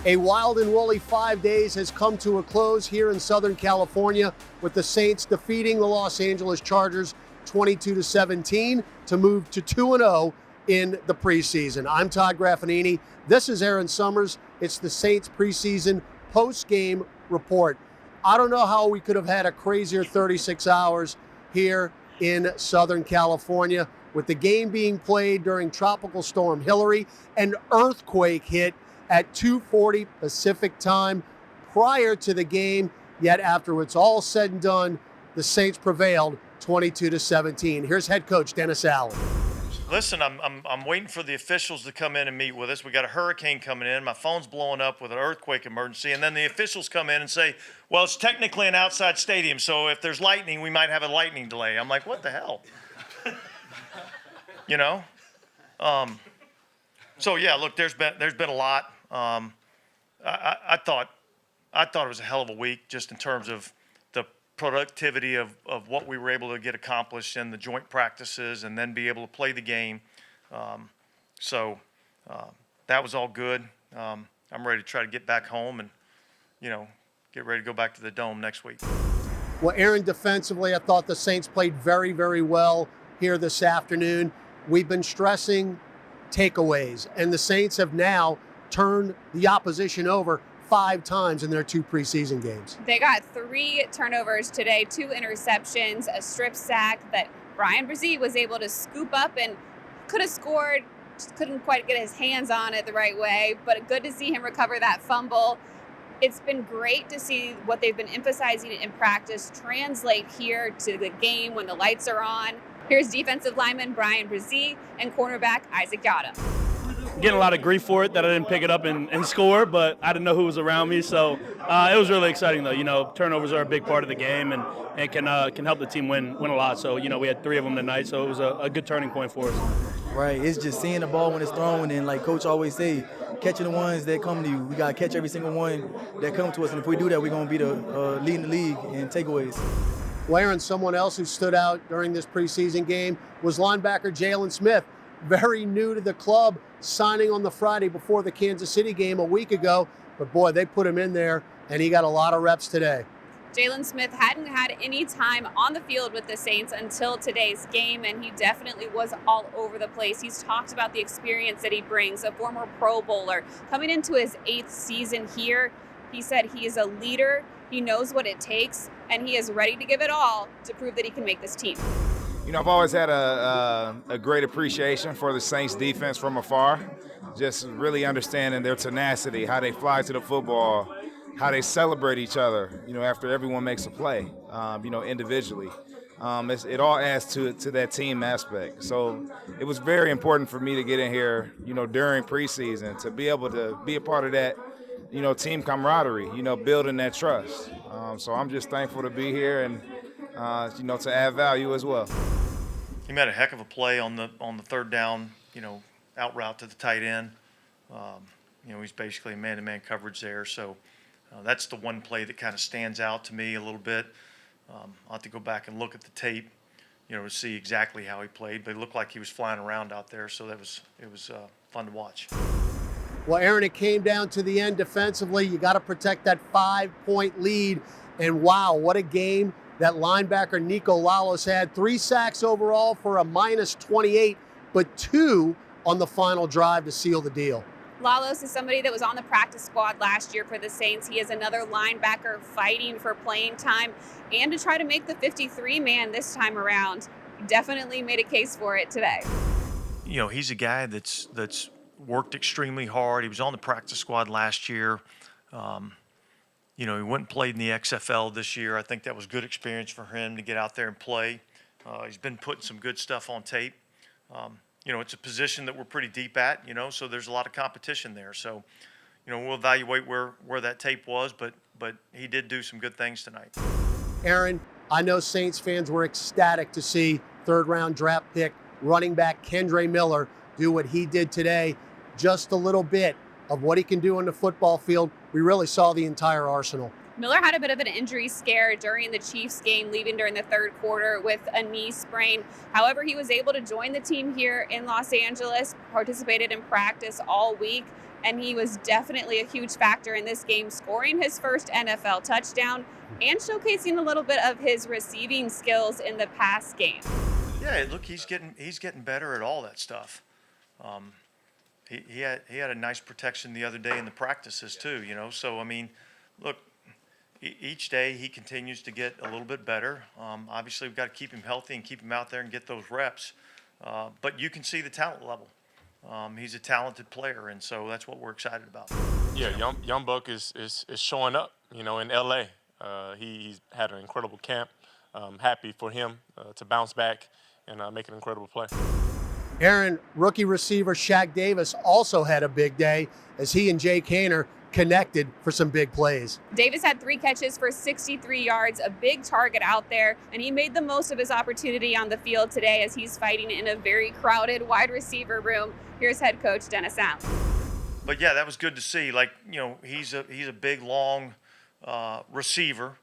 A wild and woolly 5 days has come to a close here in Southern California with the Saints defeating the Los Angeles Chargers 22-17 to move to 2-0 in the preseason. I'm Todd Graffagnini. This is Erin Summers. It's the Saints preseason post-game report. I don't know how we could have had a crazier 36 hours here in Southern California with the game being played during Tropical Storm Hillary. An earthquake hit at 2:40 Pacific time prior to the game, yet after it's all said and done, the Saints prevailed 22-17. Here's head coach Dennis Allen. Listen, I'm waiting for the officials to come in and meet with us. We got a hurricane coming in. My phone's blowing up with an earthquake emergency, and then the officials come in and say, well, it's technically an outside stadium, so if there's lightning, we might have a lightning delay. I'm like, what the hell? You know? So yeah, look, there's been a lot. I thought it was a hell of a week just in terms of the productivity of what we were able to get accomplished in the joint practices and then be able to play the game. So that was all good. I'm ready to try to get back home and, get ready to go back to the Dome next week. Well, Erin, defensively, I thought the Saints played very, very well here this afternoon. We've been stressing takeaways, and the Saints have now turned the opposition over 5 times in their 2 preseason games. They got 3 turnovers today, 2 interceptions, a strip sack that Bryan Bresee was able to scoop up and could have scored, just couldn't quite get his hands on it the right way, but good to see him recover that fumble. It's been great to see what they've been emphasizing in practice translate here to the game when the lights are on. Here's defensive lineman Bryan Bresee and cornerback Isaac Yada. Getting a lot of grief for it that I didn't pick it up and score, but I didn't know who was around me, so it was really exciting though. Turnovers are a big part of the game and can help the team win a lot. So we had 3 of them tonight, so it was a good turning point for us. Right, it's just seeing the ball when it's thrown, and like Coach always say, catching the ones that come to you. We gotta catch every single one that come to us, and if we do that, we're gonna be the leading the league in takeaways. Well, Erin, someone else who stood out during this preseason game was linebacker Jalen Smith. Very new to the club, signing on the Friday before the Kansas City game a week ago. But boy, they put him in there, and he got a lot of reps today. Jalen Smith hadn't had any time on the field with the Saints until today's game, and he definitely was all over the place. He's talked about the experience that he brings, a former Pro Bowler, coming into his 8th season here. He said he is a leader, he knows what it takes, and he is ready to give it all to prove that he can make this team. I've always had a great appreciation for the Saints defense from afar, just really understanding their tenacity, how they fly to the football, how they celebrate each other, after everyone makes a play, individually. It all adds to that team aspect. So it was very important for me to get in here, during preseason, to be able to be a part of that, team camaraderie, building that trust. So I'm just thankful to be here and, to add value as well. He made a heck of a play on the 3rd down, out route to the tight end. He's basically a man-to-man coverage there. So that's the one play that kind of stands out to me a little bit. I'll have to go back and look at the tape, to see exactly how he played. But it looked like he was flying around out there, so it was fun to watch. Well, Erin, it came down to the end defensively. You got to protect that 5-point lead. And wow, what a game that linebacker Nico Lawless had. 3 sacks overall for a -28, but 2 on the final drive to seal the deal. Lawless is somebody that was on the practice squad last year for the Saints. He is another linebacker fighting for playing time and to try to make the 53-man this time around. Definitely made a case for it today. He's a guy that's worked extremely hard. He was on the practice squad last year. He went and played in the XFL this year. I think that was good experience for him to get out there and play. He's been putting some good stuff on tape. It's a position that we're pretty deep at, so there's a lot of competition there. So, we'll evaluate where that tape was, but he did do some good things tonight. Erin, I know Saints fans were ecstatic to see 3rd-round draft pick running back Kendra Miller do what he did today. Just a little bit of what he can do on the football field. We really saw the entire arsenal. Miller had a bit of an injury scare during the Chiefs game, leaving during the 3rd quarter with a knee sprain. However, he was able to join the team here in Los Angeles, participated in practice all week, and he was definitely a huge factor in this game, scoring his first NFL touchdown and showcasing a little bit of his receiving skills in the pass game. Yeah, look, he's getting better at all that stuff. He had a nice protection the other day in the practices too, you know. So I mean, look, each day he continues to get a little bit better. Obviously, we've got to keep him healthy and keep him out there and get those reps. But you can see the talent level. He's a talented player, and so that's what we're excited about. Yeah, young Buck is showing up, you know, in L.A. He's had an incredible camp. Happy for him to bounce back and make an incredible play. Erin, rookie receiver Shaq Davis also had a big day as he and Jay Kaner connected for some big plays. Davis had 3 catches for 63 yards, a big target out there, and he made the most of his opportunity on the field today as he's fighting in a very crowded wide receiver room. Here's head coach Dennis Allen. But yeah, that was good to see. Like, you know, he's a big, long receiver,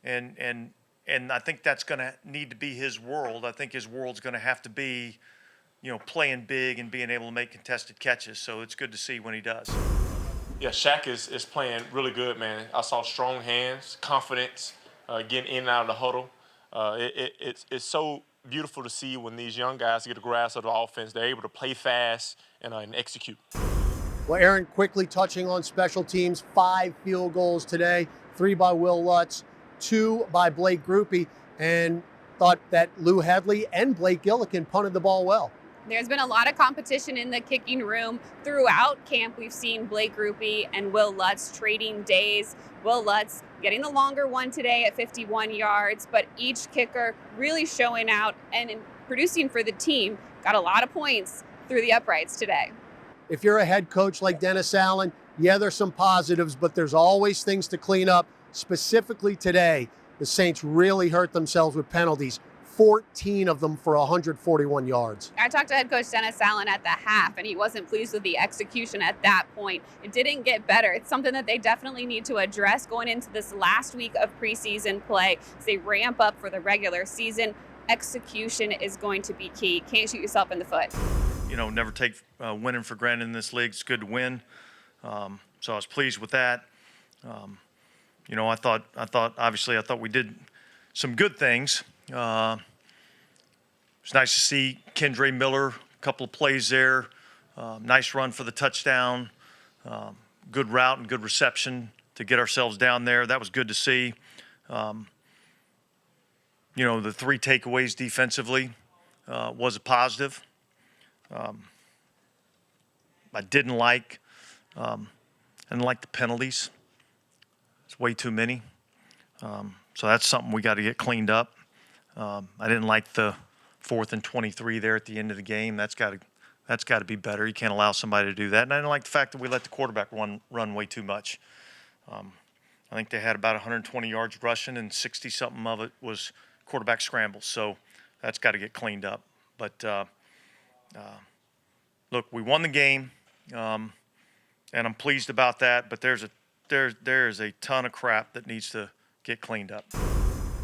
and I think that's going to need to be his world. I think his world's going to have to be, you know, playing big and being able to make contested catches. So it's good to see when he does. Yeah, Shaq is playing really good, man. I saw strong hands, confidence, getting in and out of the huddle. It's so beautiful to see when these young guys get a grasp of the offense. They're able to play fast and execute. Well, Erin, quickly touching on special teams, 5 field goals today, 3 by Will Lutz, 2 by Blake Grupe, and thought that Lou Headley and Blake Gillikin punted the ball well. There's been a lot of competition in the kicking room throughout camp. We've seen Blake Grupe and Will Lutz trading days. Will Lutz getting the longer one today at 51 yards, but each kicker really showing out and producing for the team. Got a lot of points through the uprights today. If you're a head coach like Dennis Allen, yeah, there's some positives, but there's always things to clean up. Specifically today, the Saints really hurt themselves with penalties. 14 of them for 141 yards. I talked to head coach Dennis Allen at the half, and he wasn't pleased with the execution at that point. It didn't get better. It's something that they definitely need to address going into this last week of preseason play as they ramp up for the regular season. Execution is going to be key. Can't shoot yourself in the foot. You know, never take winning for granted in this league. It's good to win. So I was pleased with that. You know, I thought we did some good things. It was nice to see Kendra Miller, a couple of plays there. Nice run for the touchdown. Good route and good reception to get ourselves down there. That was good to see. You know, the 3 takeaways defensively was a positive. I didn't like the penalties. It's way too many. So that's something we got to get cleaned up. I didn't like the 4th and 23 there at the end of the game. That's got to be better. You can't allow somebody to do that. And I didn't like the fact that we let the quarterback run way too much. I think they had about 120 yards rushing, and 60-something of it was quarterback scrambles. So that's got to get cleaned up. But look, we won the game, and I'm pleased about that. But there is a ton of crap that needs to get cleaned up.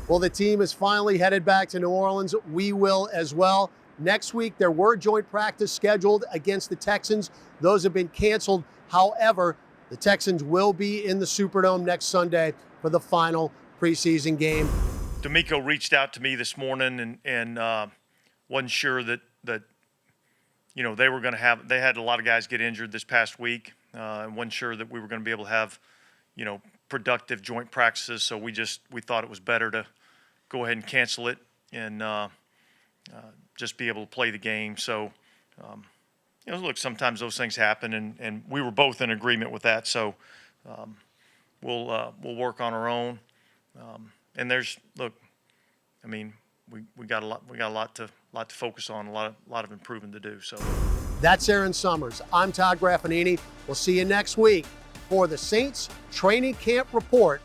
Well, the team is finally headed back to New Orleans. We will as well. Next week, there were joint practice scheduled against the Texans. Those have been canceled. However, the Texans will be in the Superdome next Sunday for the final preseason game. D'Amico reached out to me this morning and wasn't sure that you know, they had a lot of guys get injured this past week, and wasn't sure that we were going to be able to have, you know, productive joint practices. So we thought it was better to go ahead and cancel it and just be able to play the game. So, you know, look, sometimes those things happen, and we were both in agreement with that. So we'll work on our own. And I mean, we got a lot to focus on, a lot of improvement to do. So that's Erin Summers. I'm Todd Graffagnini. We'll see you next week for the Saints Training Camp Report